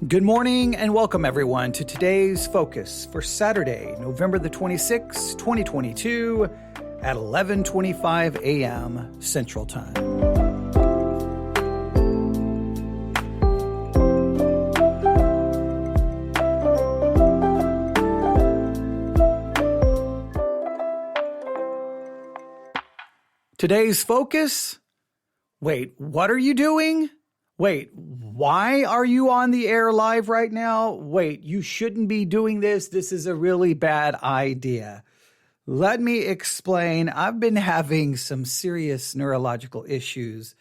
Good morning and welcome everyone to today's focus for Saturday, November the 26th, 2022 at 11:25 a.m. Central Time. Today's focus? Wait, what are you doing? Wait, why are you on the air live right now? Wait, you shouldn't be doing this. This is a really bad idea. Let me explain. I've been having some serious neurological issues.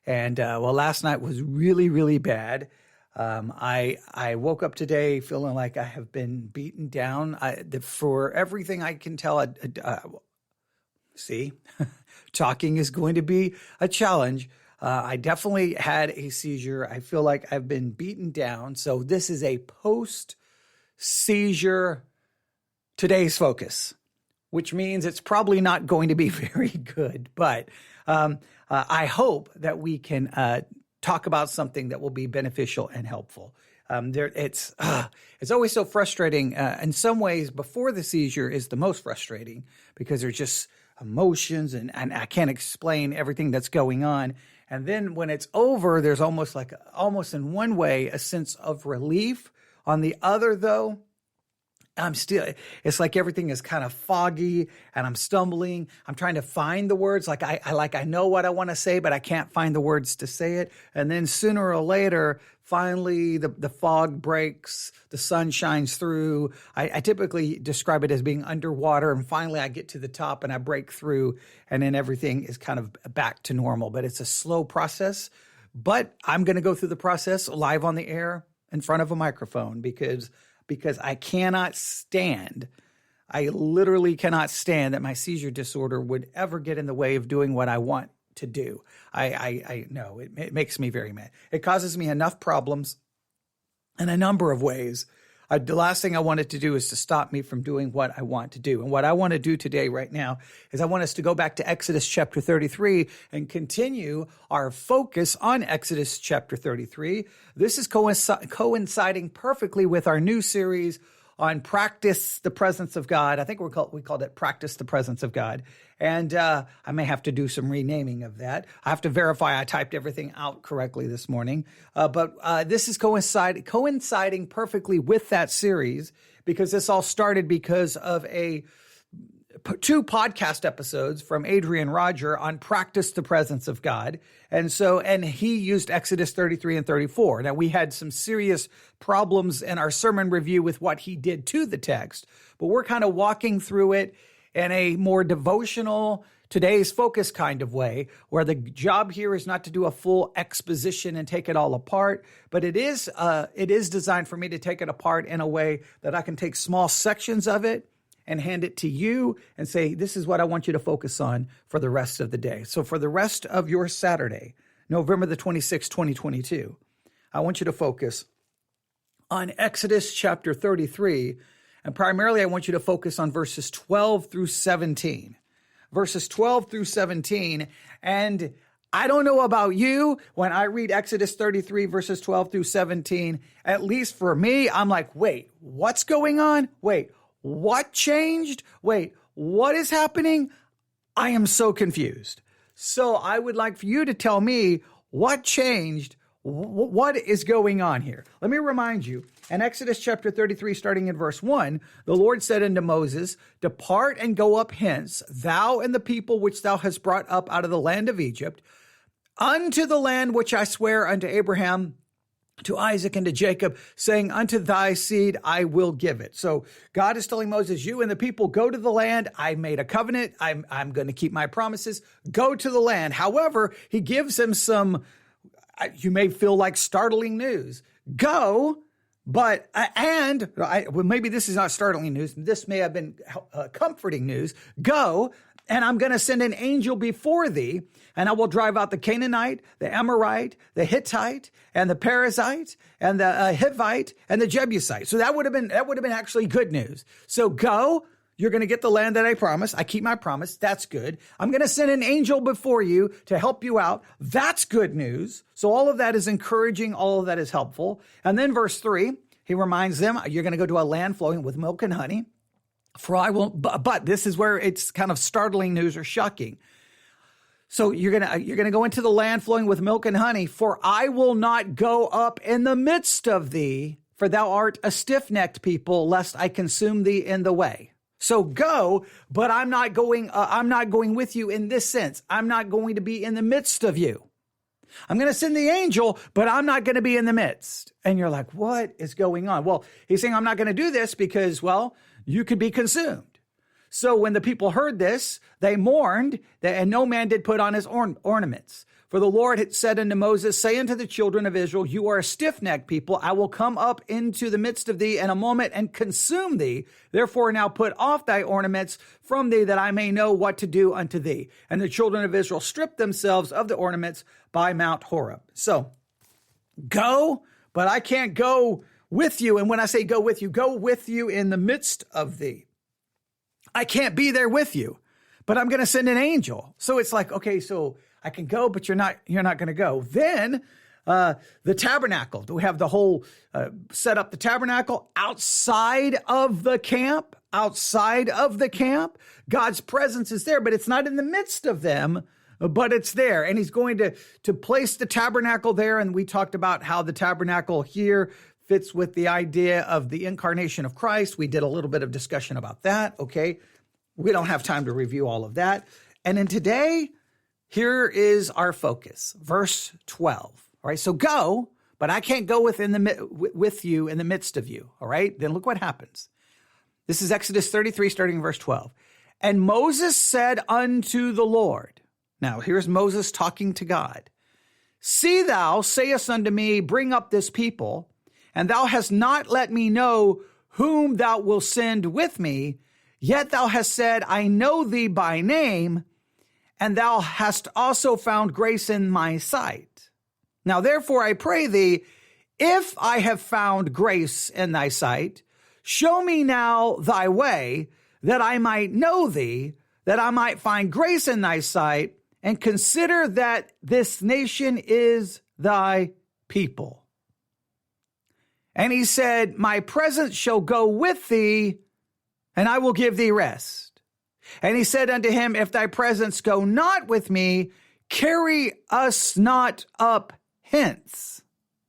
And last night was really, really bad. I woke up today feeling like I have been beaten down. For everything I can tell, talking is going to be a challenge. I definitely had a seizure. I feel like I've been beaten down. So this is a post-seizure today's focus, which means it's probably not going to be very good. But I hope that we can talk about something that will be beneficial and helpful. It's always so frustrating. In some ways, before the seizure is the most frustrating because there's just emotions and I can't explain everything that's going on. And then when it's over, there's almost in one way, a sense of relief. On the other, though, it's like everything is kind of foggy and I'm stumbling. I'm trying to find the words. I know what I want to say, but I can't find the words to say it. And then sooner or later, finally, the fog breaks, the sun shines through. I typically describe it as being underwater. And finally, I get to the top and I break through. And then everything is kind of back to normal. But it's a slow process. But I'm going to go through the process live on the air in front of a microphone because I cannot stand, I literally cannot stand that my seizure disorder would ever get in the way of doing what I want to do. I know it makes me very mad. It causes me enough problems in a number of ways. The last thing I wanted to do is to stop me from doing what I want to do. And what I want to do today right now is I want us to go back to Exodus chapter 33 and continue our focus on Exodus chapter 33. This is coinciding perfectly with our new series on Practice the Presence of God. I think we called it Practice the Presence of God. And I may have to do some renaming of that. I have to verify I typed everything out correctly this morning. But this is coinciding perfectly with that series because this all started because of two podcast episodes from Adrian Roger on Practice the Presence of God. And he used Exodus 33 and 34. Now, we had some serious problems in our sermon review with what he did to the text, but we're kind of walking through it in a more devotional, today's focus kind of way, where the job here is not to do a full exposition and take it all apart, but it is designed for me to take it apart in a way that I can take small sections of it and hand it to you and say, this is what I want you to focus on for the rest of the day. So for the rest of your Saturday, November the 26th, 2022, I want you to focus on Exodus chapter 33. And primarily, I want you to focus on verses 12 through 17. Verses 12 through 17. And I don't know about you, when I read Exodus 33, verses 12 through 17, at least for me, I'm like, wait, what's going on? Wait, what changed? Wait, what is happening? I am so confused. So I would like for you to tell me what changed. What is going on here? Let me remind you, in Exodus chapter 33, starting in verse 1, the Lord said unto Moses, depart and go up hence, thou and the people which thou hast brought up out of the land of Egypt, unto the land which I swear unto Abraham, to Isaac and to Jacob, saying, unto thy seed I will give it. So God is telling Moses, you and the people go to the land. I made a covenant. I'm going to keep my promises. Go to the land. However, he gives him some, you may feel like startling news. Go, but, maybe this is not startling news. This may have been comforting news. Go, and I'm going to send an angel before thee, and I will drive out the Canaanite, the Amorite, the Hittite, and the Perizzite, and the Hivite, and the Jebusite. So that would have been actually good news. So go You're going to get the land that I promised. I keep my promise. That's good. I'm going to send an angel before you to help you out. That's good news. So all of that is encouraging. All of that is helpful. And then verse 3, he reminds them, you're going to go to a land flowing with milk and honey. For I will, but this is where it's kind of startling news or shocking. So you're going to go into the land flowing with milk and honey. For I will not go up in the midst of thee, for thou art a stiff-necked people, lest I consume thee in the way. So go, but I'm not going with you in this sense. I'm not going to be in the midst of you. I'm going to send the angel, but I'm not going to be in the midst. And you're like, what is going on? Well, he's saying I'm not going to do this because, well, you could be consumed. So when the people heard this, they mourned, and no man did put on his ornaments. For the Lord had said unto Moses, say unto the children of Israel, you are a stiff-necked people. I will come up into the midst of thee in a moment and consume thee. Therefore now put off thy ornaments from thee, that I may know what to do unto thee. And the children of Israel stripped themselves of the ornaments by Mount Horeb. So go, but I can't go with you. And when I say go with you in the midst of thee. I can't be there with you, but I'm going to send an angel. So it's like, okay, so I can go, but you're not going to go. Then the tabernacle. Do we have the whole set up the tabernacle outside of the camp? Outside of the camp, God's presence is there, but it's not in the midst of them, but it's there. And he's going to place the tabernacle there. And we talked about how the tabernacle here fits with the idea of the incarnation of Christ. We did a little bit of discussion about that. Okay. We don't have time to review all of that. And then today, here is our focus, verse 12. All right. So go, but I can't go with you in the midst of you. All right. Then look what happens. This is Exodus 33, starting in verse 12. And Moses said unto the Lord, now here's Moses talking to God. See thou sayest unto me, bring up this people, and thou hast not let me know whom thou wilt send with me. Yet thou hast said, I know thee by name, and thou hast also found grace in my sight. Now therefore I pray thee, if I have found grace in thy sight, show me now thy way, that I might know thee, that I might find grace in thy sight, and consider that this nation is thy people. And he said, my presence shall go with thee, and I will give thee rest. And he said unto him, if thy presence go not with me, carry us not up hence.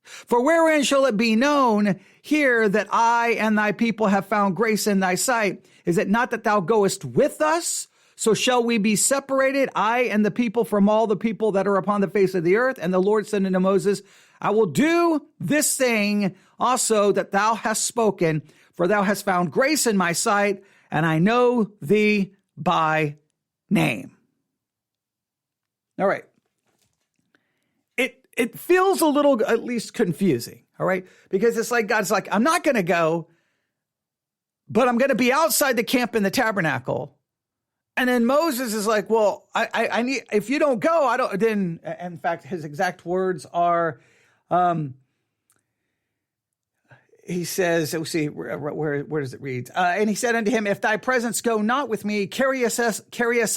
For wherein shall it be known here that I and thy people have found grace in thy sight? Is it not that thou goest with us? So shall we be separated, I and the people, from all the people that are upon the face of the earth? And the Lord said unto Moses, I will do this thing also that thou hast spoken, for thou hast found grace in my sight, and I know thee by name. All right. It feels a little, at least, confusing, all right? Because it's like God's like, I'm not going to go, but I'm going to be outside the camp in the tabernacle. And then Moses is like, well, I need, if you don't go, I don't, then, in fact, his exact words are, he says, we'll see, where does it read? And he said unto him, if thy presence go not with me, carry us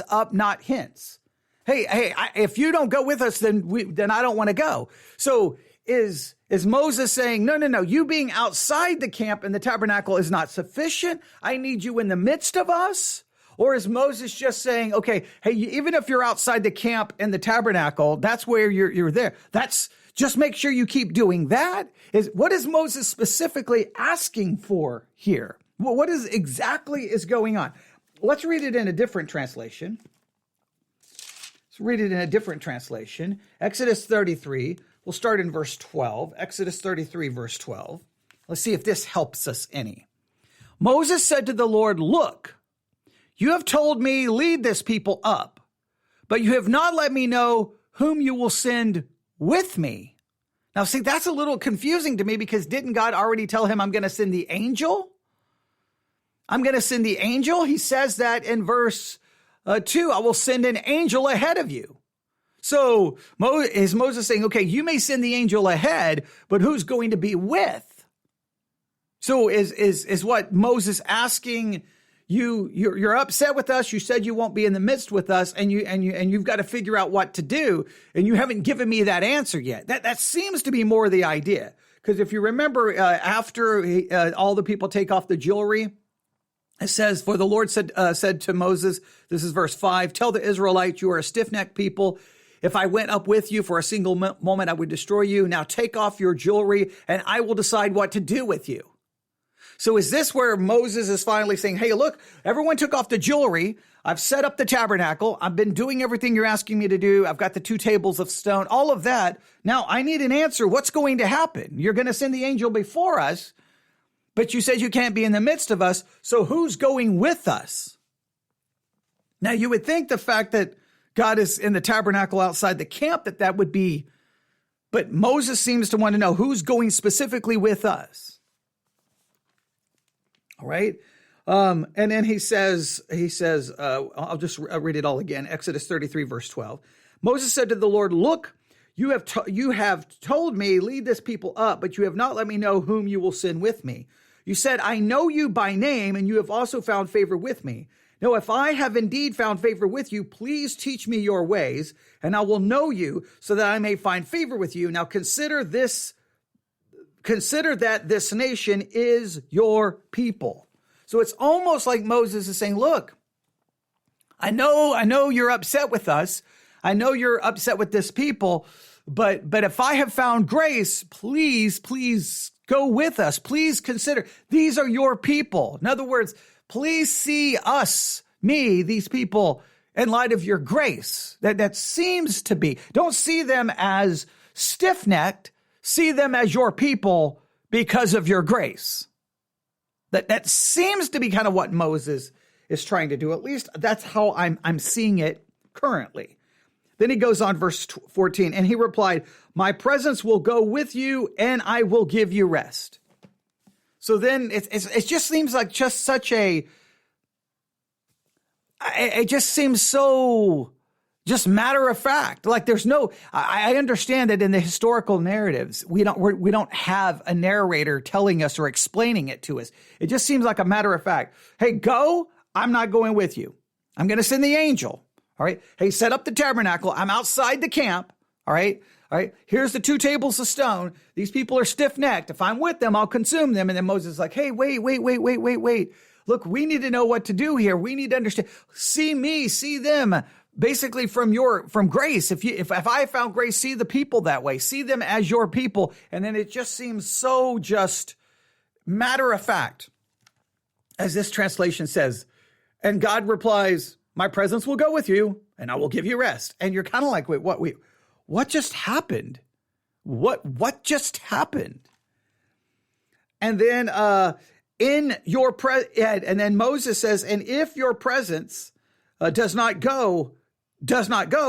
up not hence. Hey, if you don't go with us, then I don't want to go. So is Moses saying, no, you being outside the camp and the tabernacle is not sufficient. I need you in the midst of us. Or is Moses just saying, okay, hey, even if you're outside the camp and the tabernacle, that's where you're there. That's just make sure you keep doing that. What is Moses specifically asking for here? Well, what is exactly is going on? Let's read it in a different translation. Let's read it in a different translation. Exodus 33. We'll start in verse 12. Exodus 33, verse 12. Let's see if this helps us any. Moses said to the Lord, look, you have told me, lead this people up, but you have not let me know whom you will send with me. Now, see, that's a little confusing to me because didn't God already tell him, I'm going to send the angel? I'm going to send the angel. He says that in verse 2, I will send an angel ahead of you. So is Moses saying, okay, you may send the angel ahead, but who's going to be with? So is what Moses asking you're upset with us. You said you won't be in the midst with us, and you've got to figure out what to do, and you haven't given me that answer yet. That seems to be more the idea. Because if you remember, after all the people take off the jewelry, it says, for the Lord said to Moses, this is verse 5, tell the Israelites, you are a stiff-necked people. If I went up with you for a single moment, I would destroy you. Now take off your jewelry, and I will decide what to do with you. So is this where Moses is finally saying, hey, look, everyone took off the jewelry. I've set up the tabernacle. I've been doing everything you're asking me to do. I've got the 2 tables of stone, all of that. Now I need an answer. What's going to happen? You're going to send the angel before us, but you said you can't be in the midst of us. So who's going with us? Now you would think the fact that God is in the tabernacle outside the camp, that would be, but Moses seems to want to know who's going specifically with us. All right. And then he says, I'll just read it all again. Exodus 33, verse 12. Moses said to the Lord, look, you have told me, lead this people up, but you have not let me know whom you will send with me. You said, I know you by name, and you have also found favor with me. Now, if I have indeed found favor with you, please teach me your ways, and I will know you so that I may find favor with you. Now consider that this nation is your people. So it's almost like Moses is saying, look, I know you're upset with us. I know you're upset with this people, but if I have found grace, please go with us. Please consider these are your people. In other words, please see us, me, these people in light of your grace. That seems to be, don't see them as stiff-necked, see them as your people because of your grace. That seems to be kind of what Moses is trying to do. At least that's how I'm seeing it currently. Then he goes on, verse 14, and he replied, my presence will go with you and I will give you rest. So then it just seems like just such a, it just seems so just matter of fact. Like there's no, I understand that in the historical narratives, we don't have a narrator telling us or explaining it to us. It just seems like a matter of fact. Hey, go. I'm not going with you. I'm going to send the angel. All right. Hey, set up the tabernacle. I'm outside the camp. All right. All right. Here's the 2 tables of stone. These people are stiff-necked. If I'm with them, I'll consume them. And then Moses is like, hey, wait. Look, we need to know what to do here. We need to understand. See me, see them. Basically from grace. If I found grace, see the people that way. See them as your people. And then it just seems so just matter of fact. As this translation says, and God replies, my presence will go with you and I will give you rest. And you're kind of like, wait, what just happened? What just happened? And then, and then Moses says, and if your presence does not go,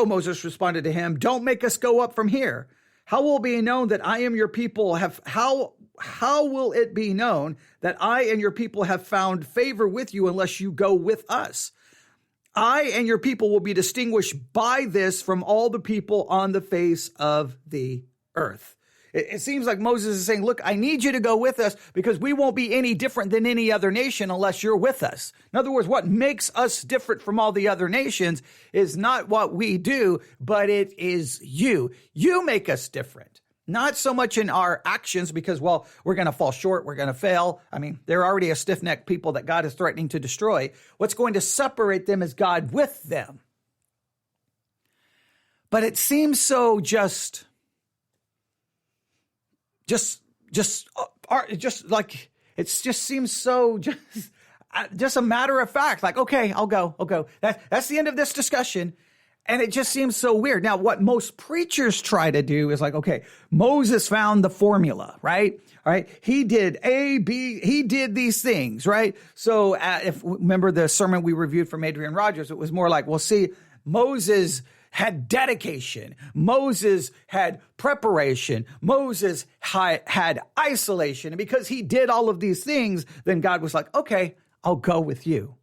Moses responded to him, don't make us go up from here. How will it be known that I am your people how will it be known that I and your people have found favor with you unless you go with us? I and your people will be distinguished by this from all the people on the face of the earth. It seems like Moses is saying, look, I need you to go with us because we won't be any different than any other nation unless you're with us. In other words, what makes us different from all the other nations is not what we do, but it is you. You make us different. Not so much in our actions because, well, we're going to fall short. We're going to fail. I mean, they're already a stiff-necked people that God is threatening to destroy. What's going to separate them is God with them. But it seems so just like it just seems so just a matter of fact. Like, okay, I'll go. That's the end of this discussion. And it just seems so weird. Now, what most preachers try to do is like, okay, Moses found the formula, right? All right. He did A, B, he did these things, right? So if remember the sermon we reviewed from Adrian Rogers, it was more like, well, see, Moses had dedication. Moses had preparation. Moses had isolation. And because he did all of these things, then God was like, okay, I'll go with you.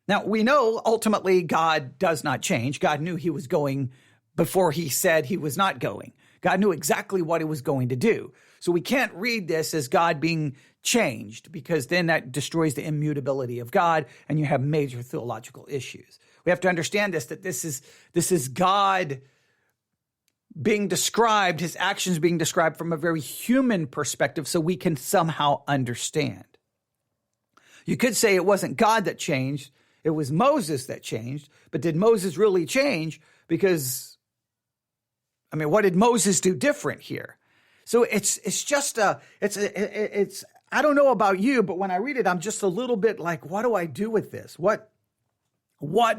Now, we know ultimately God does not change. God knew he was going before he said he was not going. God knew exactly what he was going to do. So we can't read this as God being changed, because then that destroys the immutability of God and you have major theological issues. We have to understand this, that this is God being described, his actions being described from a very human perspective so we can somehow understand. You could say it wasn't God that changed, it was Moses that changed, but did Moses really change? Because, what did Moses do different here? So it's I don't know about you, but when I read it, I'm just a little bit like, what do I do with this? What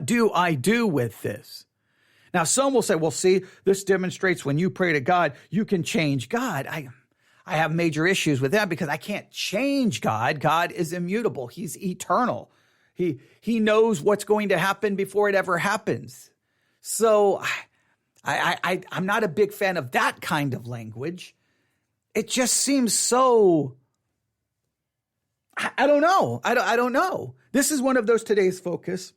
do I do with this? Now, some will say, well, see, this demonstrates when you pray to God, you can change God. I have major issues with that because I can't change God. God is immutable. He's eternal. He knows what's going to happen before it ever happens. So I'm not a big fan of that kind of language. It just seems so, I don't know. I don't know. This is one of those today's focus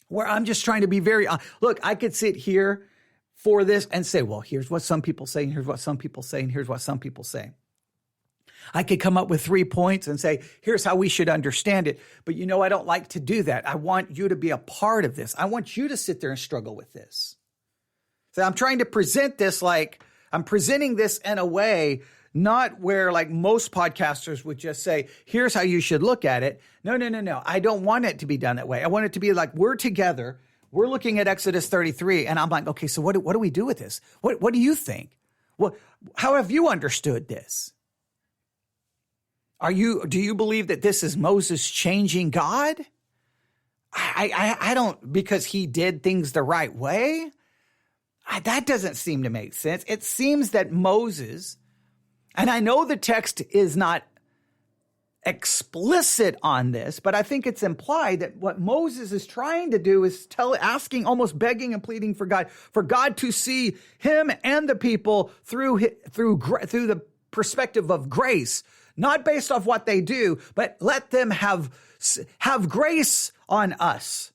where I'm just trying to be very, look, I could sit here for this and say, well, here's what some people say, and here's what some people say, and here's what some people say. I could come up with 3 points and say, here's how we should understand it. But I don't like to do that. I want you to be a part of this. I want you to sit there and struggle with this. So I'm trying to present this like I'm presenting this in a way, not where like most podcasters would just say, here's how you should look at it. No. I don't want it to be done that way. I want it to be like we're together. We're looking at Exodus 33 and I'm like, okay, so what do we do with this? What do you think? How have you understood this? Do you believe that this is Moses changing God? I don't, because he did things the right way. That doesn't seem to make sense. It seems that Moses, and I know the text is not explicit on this, but I think it's implied that what Moses is trying to do is asking, almost begging and pleading for God to see him and the people through the perspective of grace, not based off what they do, but let them have grace on us,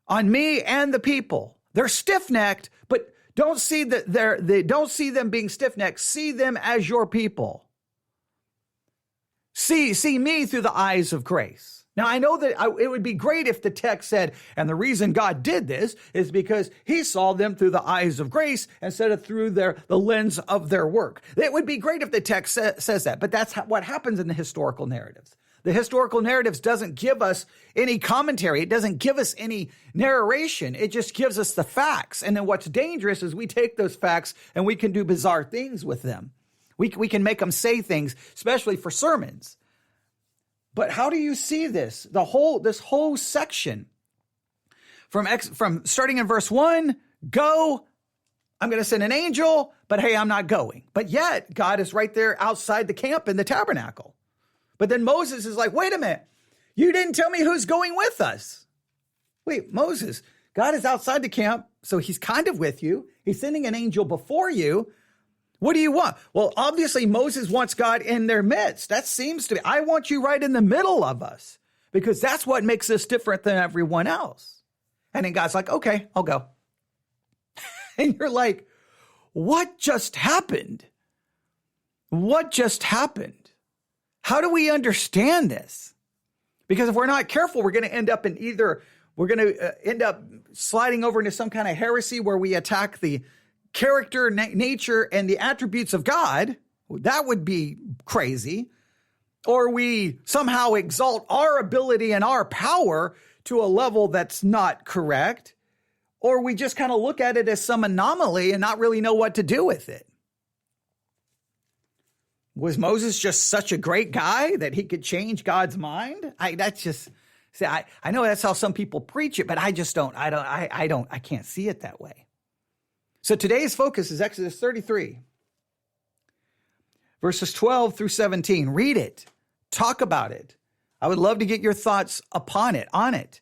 on me and the people. They're stiff-necked, but don't see don't see them being stiff-necked. See them as your people. See me through the eyes of grace. Now, I know that it would be great if the text said, and the reason God did this is because he saw them through the eyes of grace instead of through the lens of their work. It would be great if the text says that, but that's what happens in the historical narratives. The historical narratives doesn't give us any commentary. It doesn't give us any narration. It just gives us the facts. And then what's dangerous is we take those facts and we can do bizarre things with them. We can make them say things, especially for sermons. But how do you see this? This whole section from starting in verse 1, go, I'm going to send an angel, but hey, I'm not going. But yet God is right there outside the camp in the tabernacle. But then Moses is like, wait a minute, you didn't tell me who's going with us. Wait, Moses, God is outside the camp, so he's kind of with you. He's sending an angel before you. What do you want? Well, obviously Moses wants God in their midst. That seems to be, I want you right in the middle of us because that's what makes us different than everyone else. And then God's like, okay, I'll go. And you're like, what just happened? What just happened? How do we understand this? Because if we're not careful, we're going to end up sliding over into some kind of heresy where we attack the character, nature, and the attributes of God. That would be crazy. Or we somehow exalt our ability and our power to a level that's not correct. Or we just kind of look at it as some anomaly and not really know what to do with it. Was Moses just such a great guy that he could change God's mind? I know that's how some people preach it, but I just don't. I can't see it that way. So today's focus is Exodus 33, verses 12 through 17. Read it. Talk about it. I would love to get your thoughts on it.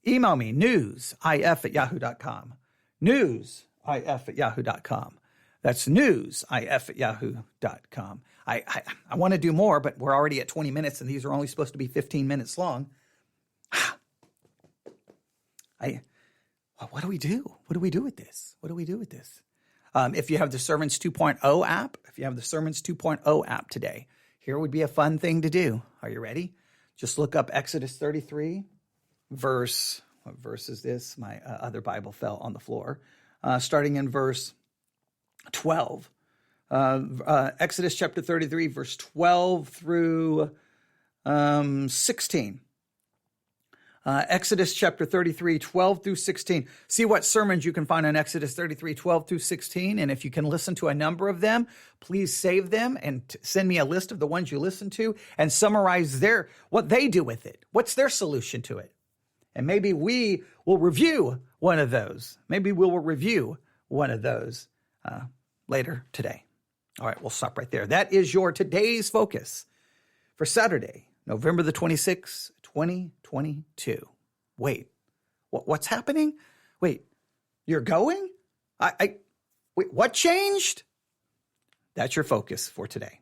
Email me, newsif@yahoo.com. Newsif@yahoo.com. That's newsif@yahoo.com. I want to do more, but we're already at 20 minutes, and these are only supposed to be 15 minutes long. What do we do? What do we do with this? If you have the Sermons 2.0 app, today, here would be a fun thing to do. Are you ready? Just look up Exodus 33, what verse is this? My other Bible fell on the floor. Starting in verse 12. Exodus chapter 33, verse 12 through 16. Exodus chapter 33, 12 through 16. See what sermons you can find on Exodus 33, 12 through 16. And if you can listen to a number of them, please save them and send me a list of the ones you listen to and summarize what they do with it. What's their solution to it? And maybe we will review one of those. Later today. All right, we'll stop right there. That is your today's focus for Saturday, November the 26th, 2022. Wait, what's happening? Wait, you're going? Wait, what changed? That's your focus for today.